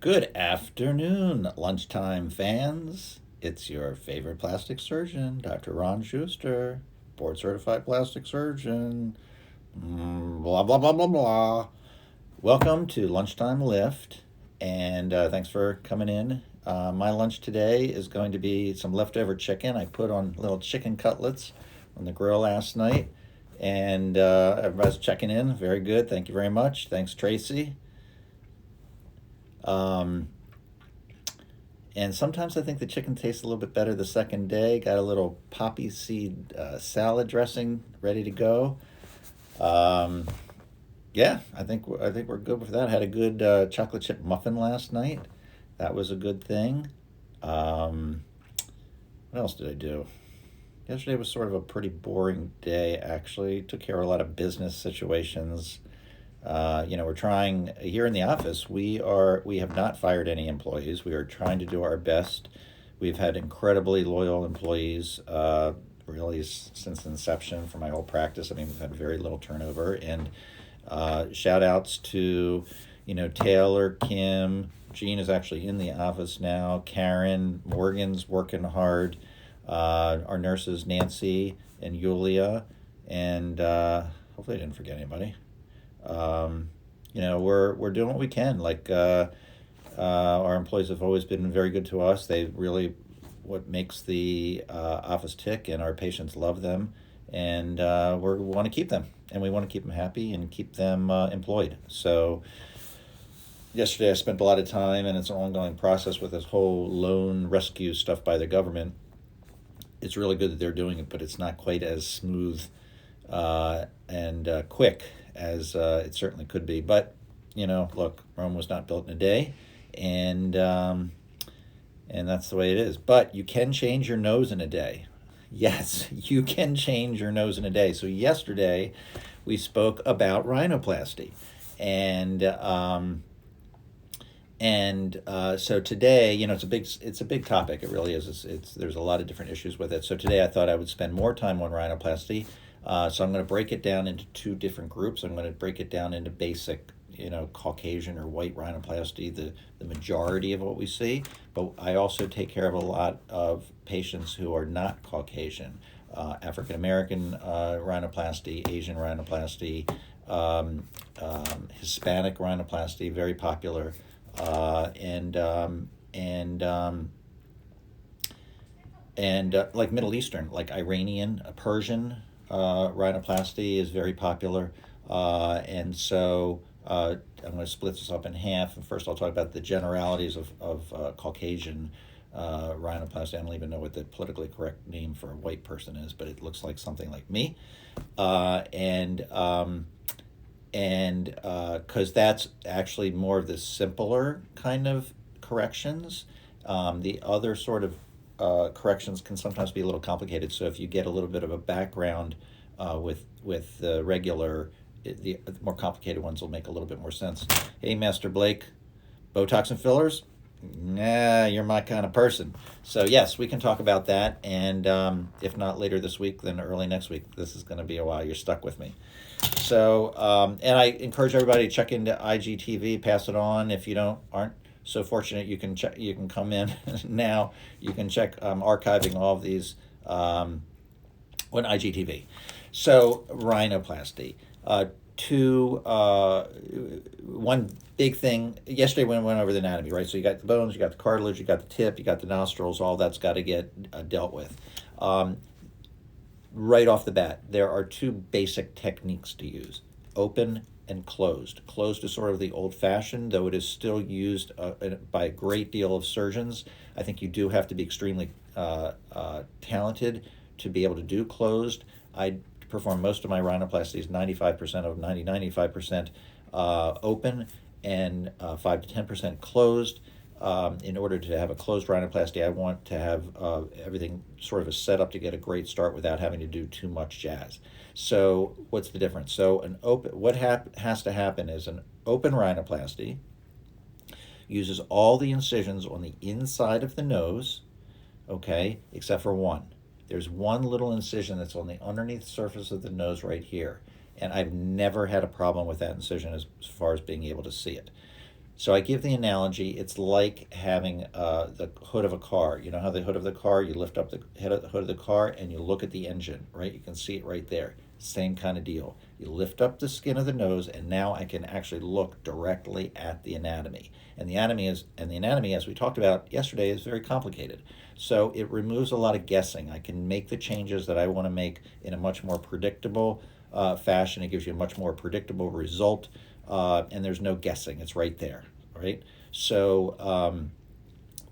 Good afternoon, lunchtime fans. It's your favorite plastic surgeon, Dr. Ron Schuster, board certified plastic surgeon. Blah, blah, blah, blah, blah. Welcome to Lunchtime Lift, and thanks for coming in. My lunch today is going to be some leftover chicken. I put on little chicken cutlets on the grill last night, and everybody's checking in. Very good. Thank you very much. Thanks, Tracy. Um, And sometimes I think the chicken tastes a little bit better the second day. Got a little poppy seed salad dressing ready to go. Um, yeah, I think we're good with that. Had a good chocolate chip muffin last night. That was a good thing. Um, what else did I do? Yesterday was sort of a pretty boring day, actually. Took care of a lot of business situations. We're trying here in the office. We have not fired any employees. We are trying to do our best. We've had incredibly loyal employees, really since inception for my whole practice. I mean, we've had very little turnover. And shout outs to, Taylor, Kim, Jean is actually in the office now. Karen, Morgan's working hard. Our nurses, Nancy and Yulia, and hopefully I didn't forget anybody. We're doing what we can. Our employees have always been very good to us. They really what makes the office tick, and our patients love them, and we want to keep them, and we want to keep them happy and keep them employed. So yesterday I spent a lot of time, and it's an ongoing process with this whole loan rescue stuff by the government. It's really good that they're doing it, but it's not quite as smooth and quick as it certainly could be. But look, Rome was not built in a day, and that's the way it is. But you can change your nose in a day. Yes, you can change your nose in a day. So yesterday, we spoke about rhinoplasty, and so today, it's a big topic. It really is. There's a lot of different issues with it. So today, I thought I would spend more time on rhinoplasty. So I'm going to break it down into two different groups. I'm going to break it down into basic, Caucasian or white rhinoplasty, the majority of what we see. But I also take care of a lot of patients who are not Caucasian, African American rhinoplasty, Asian rhinoplasty, Hispanic rhinoplasty, very popular, and like Middle Eastern, like Iranian, Persian rhinoplasty is very popular. And so I'm going to split this up in half. And first, I'll talk about the generalities of Caucasian rhinoplasty. I don't even know what the politically correct name for a white person is, but it looks like something like me. And because that's actually more of the simpler kind of corrections. The other sort of corrections can sometimes be a little complicated. So if you get a little bit of a background with the regular, the more complicated ones will make a little bit more sense. Hey, Master Blake, Botox and fillers? Nah, you're my kind of person. So yes, we can talk about that. And if not later this week, then early next week. This is going to be a while. You're stuck with me. So, and I encourage everybody to check into IGTV, pass it on. If you aren't so fortunate, you can check. You can come in now. You can check archiving all of these on IGTV. So rhinoplasty. One big thing. Yesterday we went over the anatomy, right? So you got the bones, you got the cartilage, you got the tip, you got the nostrils. All that's got to get dealt with. Right off the bat, there are two basic techniques to use: open and closed. Closed is sort of the old-fashioned, though it is still used by a great deal of surgeons. I think you do have to be extremely talented to be able to do closed. I perform most of my rhinoplasties, 95% of 95% open and 5 to 10% closed. In order to have a closed rhinoplasty, I want to have everything sort of a setup to get a great start without having to do too much jazz. So what's the difference? So what has to happen is an open rhinoplasty uses all the incisions on the inside of the nose, okay, except for one. There's one little incision that's on the underneath surface of the nose right here. And I've never had a problem with that incision as far as being able to see it. So I give the analogy, it's like having the hood of a car. You know how the hood of the car, you lift up the hood of the car and you look at the engine, right? You can see it right there. Same kind of deal. You lift up the skin of the nose, and now I can actually look directly at the anatomy. And the anatomy, as we talked about yesterday, is very complicated. So it removes a lot of guessing. I can make the changes that I want to make in a much more predictable fashion. It gives you a much more predictable result, and there's no guessing. It's right there, right? So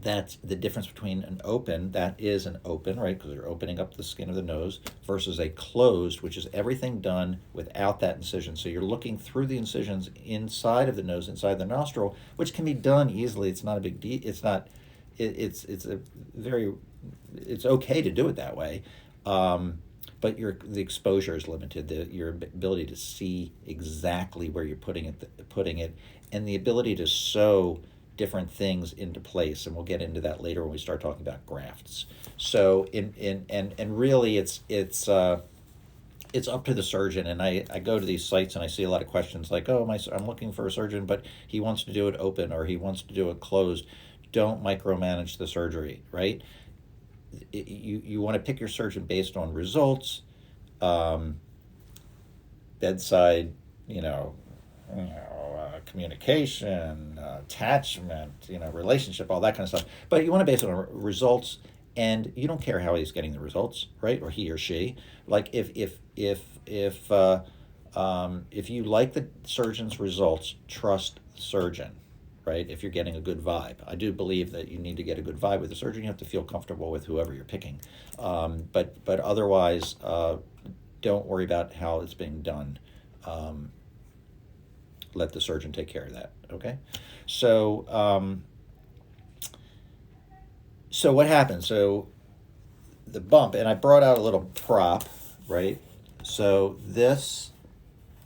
that's the difference between an open, that is an open, right, because you're opening up the skin of the nose, versus a closed, which is everything done without that incision. So you're looking through the incisions inside of the nose, inside the nostril, which can be done easily. It's not a big deal. It's not, it's a very, it's okay to do it that way. But the exposure is limited. Your ability to see exactly where you're putting it, and the ability to sew different things into place, and we'll get into that later when we start talking about grafts. So and really it's up to the surgeon. And I go to these sites and I see a lot of questions like, oh, I'm looking for a surgeon, but he wants to do it open or he wants to do it closed. Don't micromanage the surgery, right? You want to pick your surgeon based on results, bedside, communication, attachment, relationship, all that kind of stuff. But you want to base it on results, and you don't care how he's getting the results, right? Or he or she. Like if you like the surgeon's results, trust the surgeon, right? If you're getting a good vibe. I do believe that you need to get a good vibe with the surgeon. You have to feel comfortable with whoever you're picking. But otherwise, don't worry about how it's being done. Let the surgeon take care of that, okay? So so what happens? So the bump, and I brought out a little prop, right? So this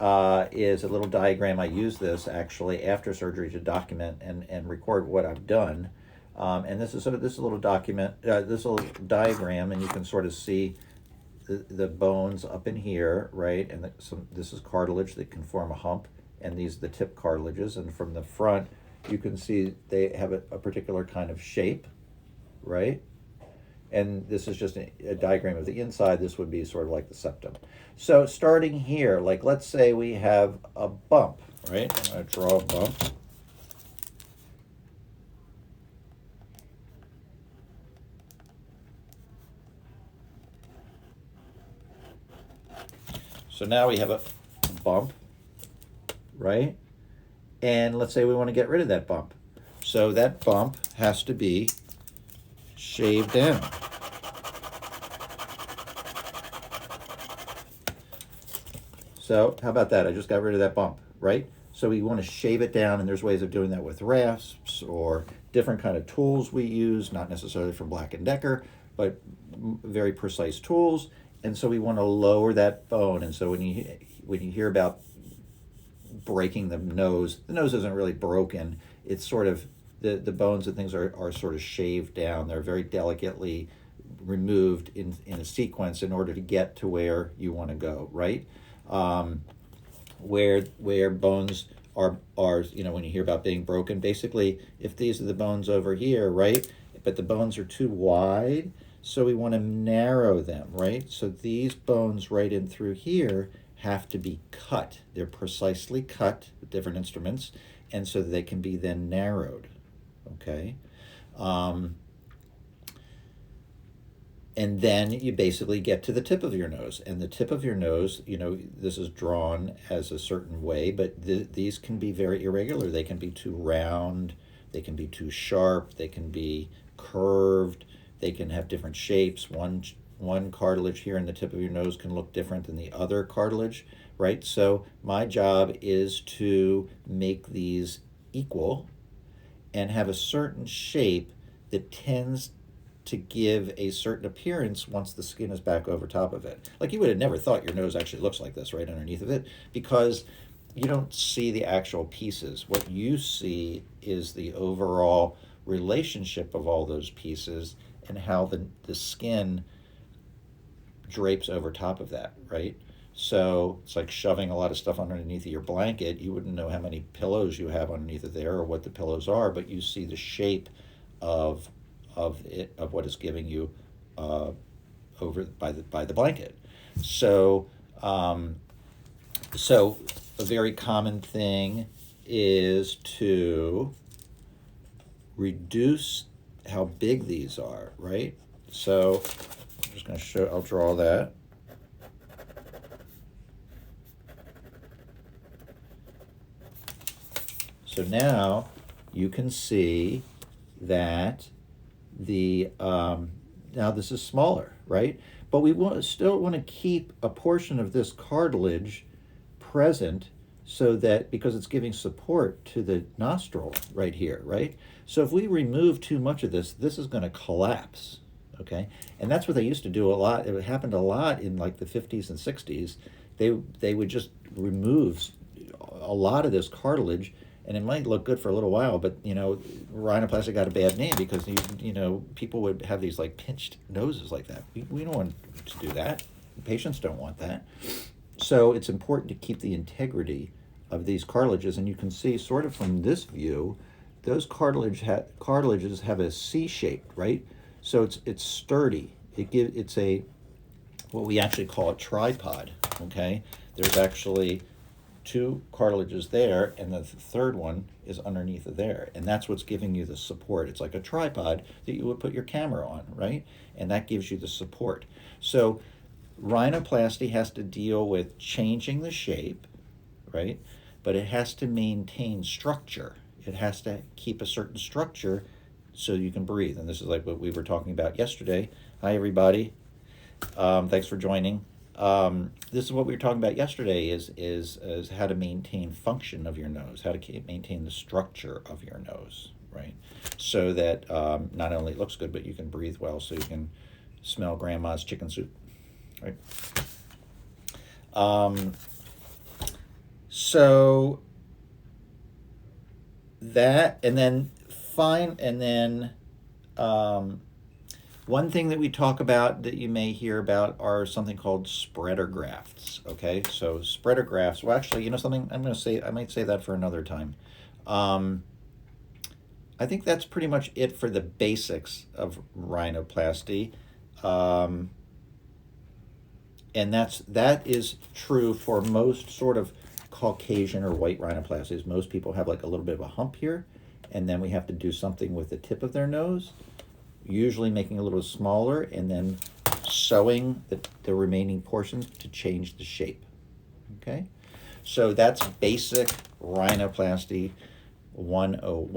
is a little diagram. I use this actually after surgery to document and record what I've done. And this is a little document, this little diagram, and you can sort of see the bones up in here, right? And this is cartilage that can form a hump, and these are the tip cartilages. And from the front, you can see they have a particular kind of shape, right? And this is just a diagram of the inside. This would be sort of like the septum. So starting here, like let's say we have a bump, right? I'm going to draw a bump. So now we have a bump, right? And let's say we want to get rid of that bump. So that bump has to be shaved down. So how about that? I just got rid of that bump, right? So we want to shave it down, and there's ways of doing that with rasps or different kind of tools we use, not necessarily from Black & Decker, but very precise tools. And so we want to lower that bone. And so when you hear about breaking the nose isn't really broken. It's sort of the bones and things are sort of shaved down. They're very delicately removed in a sequence in order to get to where you want to go, right? Where bones are when you hear about being broken, basically if these are the bones over here, right, but the bones are too wide, so we want to narrow them, right? So these bones right in through here have to be cut. They're precisely cut with different instruments, and so they can be then narrowed, okay? And then you basically get to the tip of your nose. And the tip of your nose, this is drawn as a certain way, but these can be very irregular. They can be too round, they can be too sharp, they can be curved, they can have different shapes. One cartilage here in the tip of your nose can look different than the other cartilage, right? So my job is to make these equal and have a certain shape that tends to give a certain appearance once the skin is back over top of it. Like you would have never thought your nose actually looks like this right underneath of it, because you don't see the actual pieces. What you see is the overall relationship of all those pieces and how the skin drapes over top of that, right? So it's like shoving a lot of stuff underneath of your blanket. You wouldn't know how many pillows you have underneath of there or what the pillows are, but you see the shape of what is giving you over by the blanket. So so a very common thing is to reduce how big these are, right? So I'm just going to show, I'll draw that. So now you can see that the, now this is smaller, right? But we still want to keep a portion of this cartilage present so that, because it's giving support to the nostril right here, right? So if we remove too much of this, this is going to collapse, okay? And that's what they used to do a lot. It happened a lot in like the 50s and 60s. They would just remove a lot of this cartilage, and it might look good for a little while, but you know, rhinoplasty got a bad name because you know, people would have these like pinched noses like that. We don't want to do that. Patients don't want that. So it's important to keep the integrity of these cartilages, and you can see sort of from this view, those cartilages have a C shape, right? So it's sturdy. It's a, what we actually call a tripod. Okay, there's actually two cartilages there, and the third one is underneath of there, and that's what's giving you the support. It's like a tripod that you would put your camera on, right? And that gives you the support. So rhinoplasty has to deal with changing the shape, right? But it has to maintain structure. It has to keep a certain structure so you can breathe. And this is like what we were talking about yesterday. Hi, everybody. Thanks for joining. This is what we were talking about yesterday is how to maintain function of your nose, how to maintain the structure of your nose, right? So that not only it looks good, but you can breathe well, so you can smell grandma's chicken soup, right? So that, and then one thing that we talk about that you may hear about are something called spreader grafts. Okay, so spreader grafts. Well, actually, you know something? I might say that for another time. I think that's pretty much it for the basics of rhinoplasty, and that is true for most sort of Caucasian or white rhinoplasties. Most people have like a little bit of a hump here, and then we have to do something with the tip of their nose, usually making it a little smaller, and then sewing the remaining portions to change the shape. Okay, so that's basic rhinoplasty 101.